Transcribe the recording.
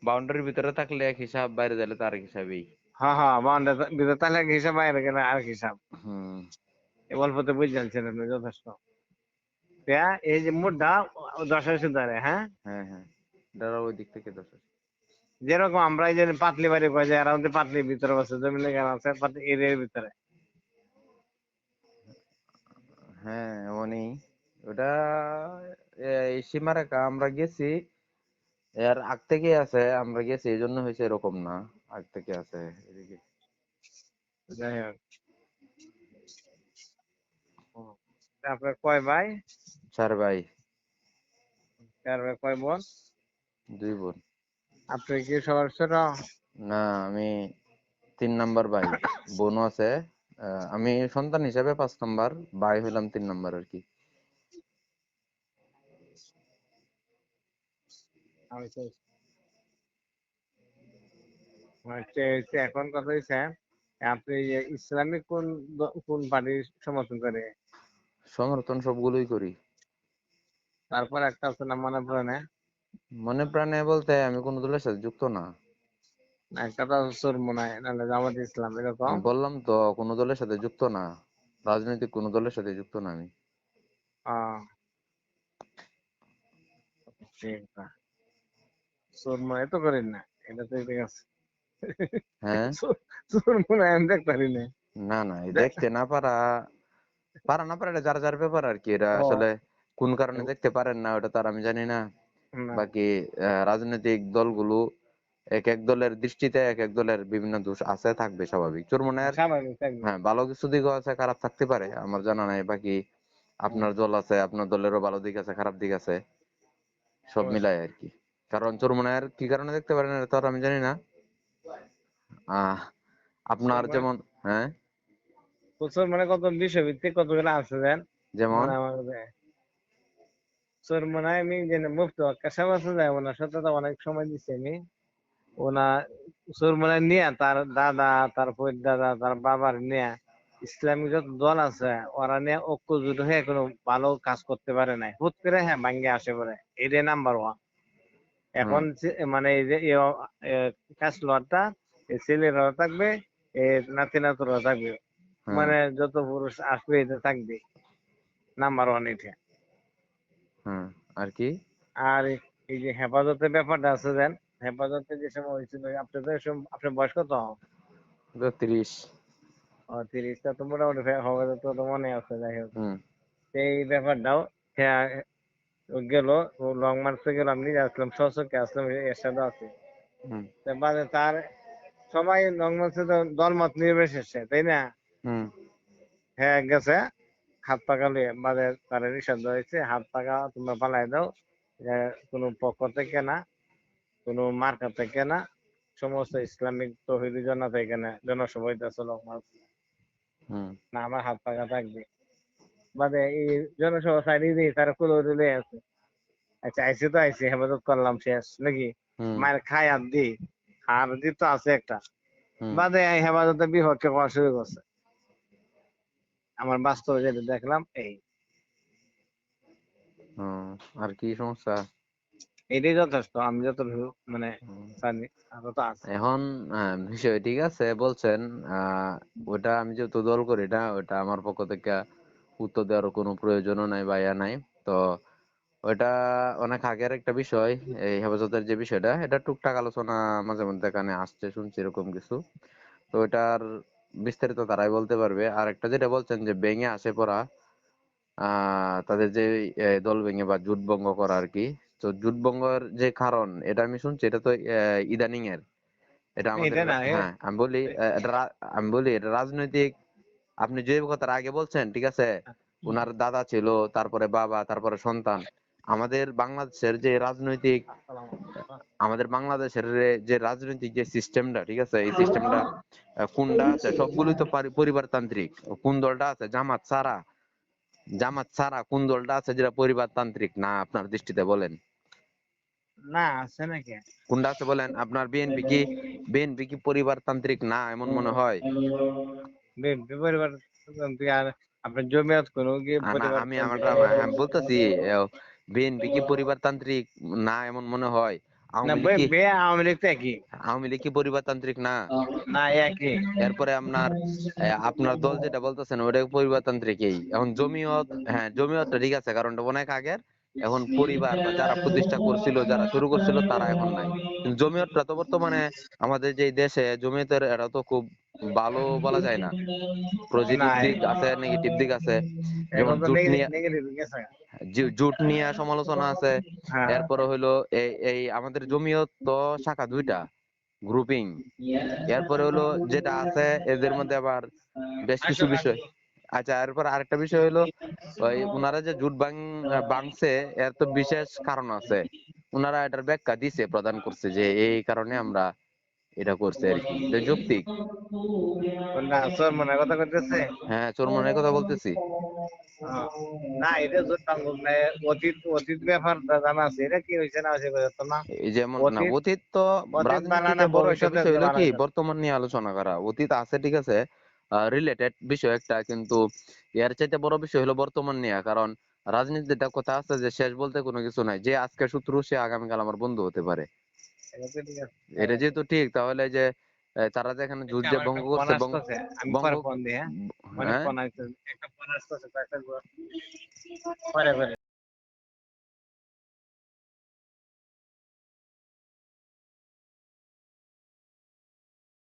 বাউন্ডারির ভিতরে থাকলে এক হিসাব, বাইরে গেলে তার এক হিসাবই। হ্যাঁ হ্যাঁ, বাউন্ডারি ভিতরে তাহলে এক হিসাব, বাইরে গেলে আর হিসাব। হুম। এই অল্পতে বুঝে যাচ্ছেন আপনি যথেষ্ট। তা এই যে মোটটা 10 ধরে, হ্যাঁ, হ্যাঁ হ্যাঁ, এটার ওই দিক থেকে 10 আছে। যেরকম আমরা এই যে পাতলি বাড়ি কয় যে এরা মধ্যে পাতলির ভিতরে বসে, জমি লেগে আছে পাতলি এরিয়ার ভিতরে। হ্যাঁ এমনই। ওটা এই সীমারেখা আমরা গেছি, এর আগ থেকে আছে, আমরা গেছি এই জন্য হয়েছে এরকম না, আগ থেকে আছে এদিকে। যাই হোক। ও, তা আপনার কয় ভাই? 4 ভাই। 4 ভাই, কয় বোন? 2 বোন। আপনি কি সবার ছোট? না, আমি 3 নাম্বার ভাই। বোনও আছে। আমি সন্তান হিসেবে 5 নাম্বার, ভাই হইলাম 3 নাম্বার আর কি। আচ্ছা, আচ্ছা, এখন কথা হচ্ছে, আপনি যে ইসলামিক কোন পার্টি সমর্থন করে? সমর্থন সবগুলোই করি। তারপর একটা আছে না মনে পড়ে না, মনে প্রাণে বলতে আমি কোন দলের সাথে যুক্ত না। একটা তো সুর মনে হয়, নাহলে জামাত ইসলাম এরকম। আমি বললাম তো কোন দলের সাথে যুক্ত না, রাজনৈতিক কোন দলের সাথে যুক্ত না আমি। আহ ঠিক আছে। সুর মনে তো করেন না, এটা তো ঠিক আছে। হ্যাঁ। সুর মনে হয় আমি দেখতে পারি না। না না, এই দেখ, দেখতে না পারা, পারা না পারা এটা যার যার ব্যাপার আর কি। এটা ও, আসলে কোন কারণে দেখতে পারেন না ওটা তার আমি জানি না। না, বাকি রাজনৈতিক দলগুলো এক এক দলের দৃষ্টিতে এক এক দলের বিভিন্ন দোষ আছে, থাকবে, স্বাভাবিক। চরমনের স্বাভাবিক থাকবে। হ্যাঁ ভালো কিছু দিকও আছে, খারাপ থাকতে পারে, আমার জানা নাই। বাকি হুম, আপনার দল আছে, আপনার দলেরও ভালো দিক আছে, খারাপ দিক আছে, সব অবশ্যই। মিলাই আর কি। কারণ চরমনের কি কারণে দেখতে পারেন এটা তো আর আমি জানি না। আহ সুর আপনার মানে, যেমন, হ্যাঁ, সুর মানে কত বিষয়ভিত্তিক কতগুলো আছে দেন, যেমন মনে আমার সুর মনে হয় আমি যে মুফতি ওয়াক্কার সাহেব আছে যায়, ওনার সাথে তো অনেক সময় দিচ্ছি আমি। ওনা সুরমনে নিয়ে তার দাদা, তার দাদা, তার বাবার নিয়ে ইসলামিক যত দল আছে ওরা নিয়ে ঐক্যজোট হয়ে কোনো ভালো কাজ করতে পারে নাই, হুট করে হ্যাঁ ভাঙ্গে আসে পড়ে। এটাই নাম্বার 1। হুম এখন মানে এই যে কাজ লওয়ারটা, ছেলেরাও থাকবে, এ নাতি নাতুরাও থাকবে, হুম মানে যত পুরুষ আসবে এটা থাকবে। নাম্বার 1 এটা। হুম। আর কি? আর এই যে হেফাজতের ব্যাপারটা আছে দেন, হেফাজতে যে সময় হয়েছিল, আপনি তো আপনার বয়স কত? 30। 30টা তো মোটামুটি হবে, তো তো মনে আছে। যাই হোক, হুম এই ব্যাপারটাও হ্যাঁ, গেল, লং মার্চে গেলাম, নিজে আসলাম, সশকে আসলাম, এর সাথে আছে। হুম বাদে তার সবাই লং মার্চে তো দলমত নির্বিশেষে, তাই না? হুম হ্যাঁ গেছে, হাত পাকা লিয়ে বাদে তার নিষেধ হয়েছে, হাত পাকা তোমরা পালাই দাও। যে কোনো পক্ষ থেকে না, কোনো মার্কা থেকে না, সমস্ত ইসলামিক তৌহিদি জনতা এখানে জনসভা হইতেছে লং মার্চ, হুম না আমার হাত পাকা থাকবে। বাদে এই জনসভা সাইডে দিয়ে তারা কুলো তুলে আছে। আচ্ছা, আইসি তো আইসি, হেফাজত করলাম, শেষ নাকি? হুম মায়ের খাই আর দি, আর দি তো আছে একটা। হুম বাদে এই হেফাজতের বিপক্ষে করা শুরু করছে। আমার বাস্তবে যেটা দেখলাম এই, হুম। আর কি সমস্যা? এটাই যথেষ্ট, আমি যতটুকু মানে হুম। জানি আরো তো আছে। এখন বিষয় ঠিক আছে বলছেন। ওটা আমি যেহেতু দল করি না, ওটা আমার পক্ষ থেকে উত্তর দেওয়ার কোনো প্রয়োজনও নাই বা ইয়া নাই। তো ওটা অনেক আগের একটা বিষয়। এই হেফাজতের যে বিষয়টা, এটা টুকটাক আলোচনা মাঝে মধ্যে এখানে আসছে, শুনছি এরকম কিছু। তো ওটার বিস্তারিত তারাই বলতে পারবে। আর একটা যেটা বলছেন যে ভেঙে আসে পড়া, তাদের যে দল ভেঙে বা জোট ভঙ্গ করা আর কি। তো জোট ভঙ্গের যে কারণ, এটা আমি শুনছি এটা তো ইদানিং এর। এটা আমাদের এটা না হ্যাঁ, আমি বলি এটা রাজনৈতিক। আপনি যে কথার আগে বলছেন ঠিক আছে, উনার দাদা ছিল, তারপরে বাবা, তারপরে সন্তান। আমাদের বাংলাদেশের যে রাজনৈতিক, আমাদের বাংলাদেশের যে রাজনৈতিক যে সিস্টেমটা ঠিক আছে, এই সিস্টেমটা কোনটা আছে, সবগুলোই তো পরিবারতান্ত্রিক। কোন দলটা আছে জামাত ছাড়া, জামাত ছাড়া কোন দলটা আছে যেটা পরিবারতান্ত্রিক না আপনার দৃষ্টিতে বলেন? না, আছে নাকি? কোনটা আছে বলেন? আপনার বিএনপি কি পরিবারতান্ত্রিক না এমন মনে হয়? বিএনপি পরিবার থেকে, আর আপনার জমিয়ত কোনো কি না না, পরিবার? আমি বলতেছি বিএনপি কি পরিবারতান্ত্রিক না এমন মনে হয়? আওয়ামী লীগ কি আওয়ামী লীগ তো একই। আওয়ামী লীগ কি পরিবারতান্ত্রিক না? না একই। এরপরে আপনার দল যেটা বলতেছেন ওটা পরিবারতান্ত্রিকই। এখন জমিয়ত, হ্যাঁ জমিয়তটা ঠিক আছে, কারণ ওটা অনেক আগের। এখন পরিবার বা যারা প্রতিষ্ঠা করছিল, যারা শুরু করছিল তারা এখন নাই। কিন্তু জমিয়তটা তো বর্তমানে আমাদের যে দেশে জমিয়তের এটা তো খুব ভালো বলা যায় না। না পজিটিভ দিক আছে, নেগেটিভ দিক আছে। যেমন এখন তো জুট নিয়ে, নেগেটিভ গেছে। জুট নিয়ে সমালোচনা আছে। হ্যাঁ এরপরে হইলো এই এই আমাদের জমিয়ত তো শাখা দুইটা, গ্রুপিং। এরপরে হলো যেটা আছে এদের মধ্যে আবার বেশ কিছু বিষয়। আচ্ছা, এরপর আরেকটা বিষয় হলো ওই উনারা যে ভাঙছে, এর তো বিশেষ কারণ আছে। উনারা এটার ব্যাখ্যা দিছে, প্রদান করছে যে এই কারণে আমরা এটা করছে আর কি, যে যৌক্তিক। না তোর মনে কথা করতেছে। হ্যাঁ, চোরমনের কথা বলতেছি। না এটা জোট টাঙ্গুক না, অতীত অতীত ব্যাপার জানা আছে, এটা কি হয়েছে না হয়েছে তো না। এই যেমন না, অতীত অতীত তো অতীত বানানা রাজনীতিতে বড় একটা ভবিষ্যতে বিষয় হলো কি বানাইছে। বর্তমান নিয়ে আলোচনা করা। অতীত আছে ঠিক আছে, রিলেটেড বিষয় একটা, কিন্তু এর চাইতে বড় বিষয় হলো বর্তমান নিয়ে। কারণ রাজনীতিতে কথা আছে যে শেষ বলতে কোনো কিছু নাই, যে আজকে শত্রু সে আগামীকাল আমার বন্ধু হতে পারে। এটা তো ঠিক আছে। এটা যেহেতু ঠিক, তাহলে যে তারা যে এখানে যুদ্ধ আচ্ছা, যে আমার ভঙ্গ একটা ফোন করছে, আসতেছে, আমি বঙ্গ, পরে ফোন দিই, হ্যাঁ। অনেক হ্যাঁ। ফোন আসতেছে, একটা ফোন আসতেছে, পরে করে